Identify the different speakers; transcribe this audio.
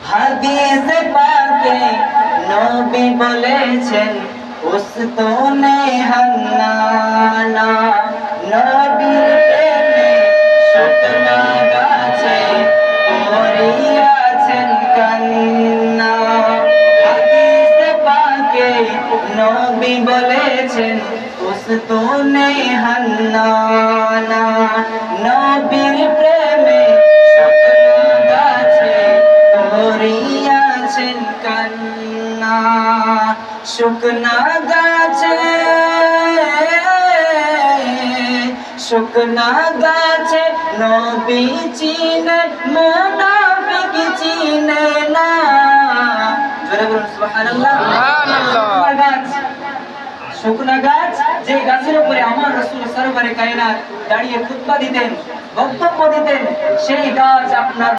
Speaker 1: হাদিস পাকে নবী বলেছেন উস্তনে হান্নানা নবীর প্রেমে শুকনা গাছে পড়িয়াছেন কান্না। হাদিস পাকে নবী বলেছেন উস্তনে হান্নানা নবীর প্রেমে কান্না। শুকনা গাছে নবী চিনে মুনাফিক চিনে না। জোরে বলুন সুবহানাল্লাহ। শুকনা গাছ যে গাছের উপরে আমার রাসূল সরওয়ারে কায়নাত দাঁড়িয়ে খুতবা দিতেন, বক্তব্য দিতেন, সেই গাছ আপনার